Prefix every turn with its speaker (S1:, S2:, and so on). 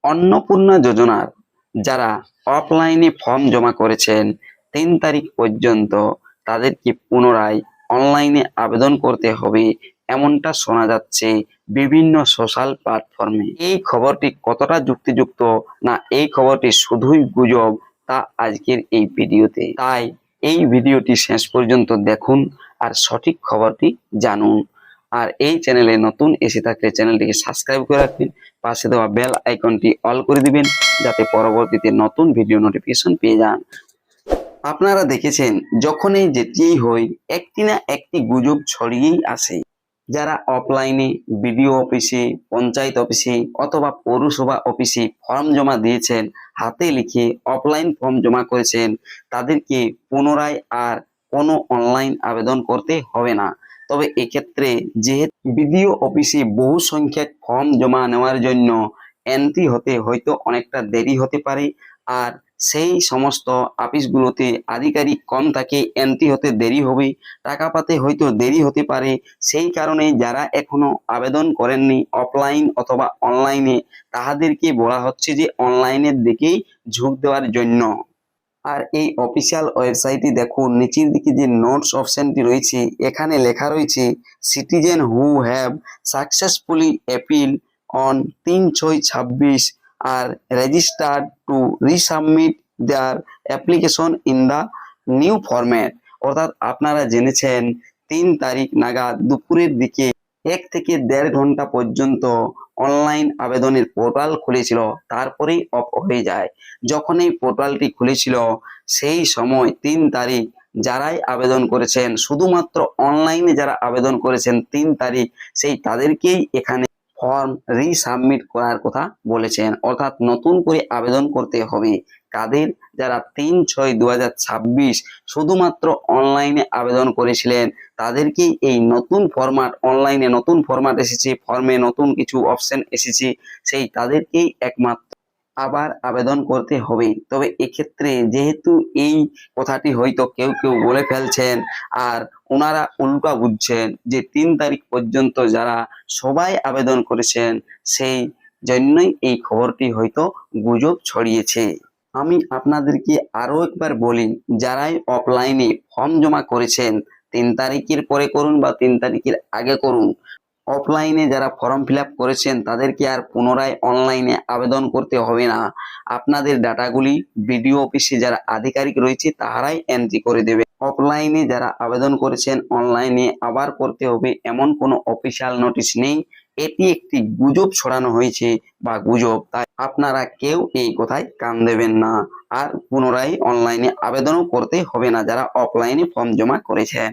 S1: অন্নপূর্ণা যোজনার যারা অফলাইনে ফর্ম জমা করেছেন ৩ তারিখ পর্যন্ত তাদেরকে পুনরায় অনলাইনে আবেদন করতে হবে এমনটা শোনা যাচ্ছে বিভিন্ন সোশ্যাল প্ল্যাটফর্মে। এই খবরটি কতটা যুক্তিযুক্ত না এই খবরটি শুধুই গুজব তা আজকের এই ভিডিওতে, তাই এই ভিডিওটি শেষ পর্যন্ত দেখুন আর সঠিক খবরটি জানুন। আর এই চ্যানেলে নতুন এসে থাকলে চ্যানেলটিকে সাবস্ক্রাইব করে রাখবেন, পাশে দেওয়া বেল আইকনটি অল করে দিবেন যাতে পরবর্তীতে নতুন ভিডিও নোটিফিকেশন পেয়ে যান। আপনারা দেখেছেন যখনই যেতেই হই একটি না একটি গুজব ছড়িয়েই আসে। যারা অফলাইনে বিডিও অফিসে, পঞ্চায়েত অফিসে অথবা পৌরসভা অফিসে ফর্ম জমা দিয়েছেন, হাতে লিখে অফলাইন ফর্ম জমা করেছেন, তাদেরকে পুনরায় আর কোনো অনলাইন আবেদন করতে হবে না। তবে এক্ষেত্রে যেহেতু বিডিও অফিসে বহু সংখ্যক ফর্ম জমা নেওয়ার জন্য এন্ট্রি হতে হয়তো অনেকটা দেরি হতে পারে, আর সেই সমস্ত অফিসগুলোতে আধিকারিক কম থাকে, এন্ট্রি হতে দেরি হবে, টাকা পাতে হয়তো দেরি হতে পারে। সেই কারণে যারা এখনো আবেদন করেননি অফলাইন অথবা অনলাইনে, তাহাদেরকে বলা হচ্ছে যে অনলাইনের দিকেই ঝোঁক দেওয়ার জন্য। আর এই অফিসিয়াল ওয়েবসাইটে দেখুন নিচের দিকে যে নোটস অপশনটি রয়েছে, এখানে লেখা রয়েছে citizen who have successfully appeal on ৩/৬/২৬ are registered to resubmit their application in the new format. অর্থাৎ আপনারা জেনেছেন ৩ তারিখ নাগাদ দুপুরের দিকে ১ থেকে ১.৫ ঘন্টা পর্যন্ত অনলাইন আবেদনের পোর্টাল খুলেছিল, তারপরেই অফ হয়ে যায়। যখন এই পোর্টালটি খুলেছিল সেই সময় ৩ তারিখ যারাই আবেদন করেছেন, শুধুমাত্র অনলাইনে যারা আবেদন করেছেন ৩ তারিখ, সেই তাদেরকেই এখানে ফর্ম রিসাবমিট করার কথা বলেছেন। অর্থাৎ নতুন করে আবেদন করতে হবে কাদের? যারা ৩/৬/২০২৬ শুধুমাত্র অনলাইনে আবেদন করেছিলেন, তাদেরকেই এই নতুন ফরম্যাট, অনলাইনে নতুন ফরম্যাট এসেছে, ফর্মে নতুন কিছু অপশন এসেছে, সেই তাদেরকেই একমাত্র আবার আবেদন করতে হবে। তবে এক্ষেত্রে যেহেতু এই কথাটি হয়তো কেউ কেউ বলে ফেলছেন আর ওনারা উল্টা বুঝছেন যে ৩ তারিখ পর্যন্ত যারা সবাই আবেদন করেছেন, সেই জন্যই এই খবরটি হয়তো গুজব ছড়িয়েছে। আমি আপনাদেরকে আরো একবার বলি, যারাই অফলাইনে ফর্ম জমা করেছেন ৩ তারিখের পরে করুন বা ৩ তারিখের আগে করুন, অফলাইনে যারা ফর্ম ফিল আপ করেছেন তাদেরকে আর পুনরায় অনলাইনে আবেদন করতে হবে না। আপনাদের ডাটাগুলি বিডিও অফিসে যারা আধিকারিক রয়েছে তাহারাই এন্ট্রি করে দেবে। অফলাইনে যারা আবেদন করেছেন অনলাইনে আবার করতে হবে এমন কোনো অফিসিয়াল নোটিশ নেই। এটি একটি গুজব ছড়ানো হয়েছে বা গুজব, তাই আপনারা কেউ এই কথায় কান দেবেন না। আর পুনরায় অনলাইনে আবেদনও করতে হবে না যারা অফলাইনে ফর্ম জমা করেছেন।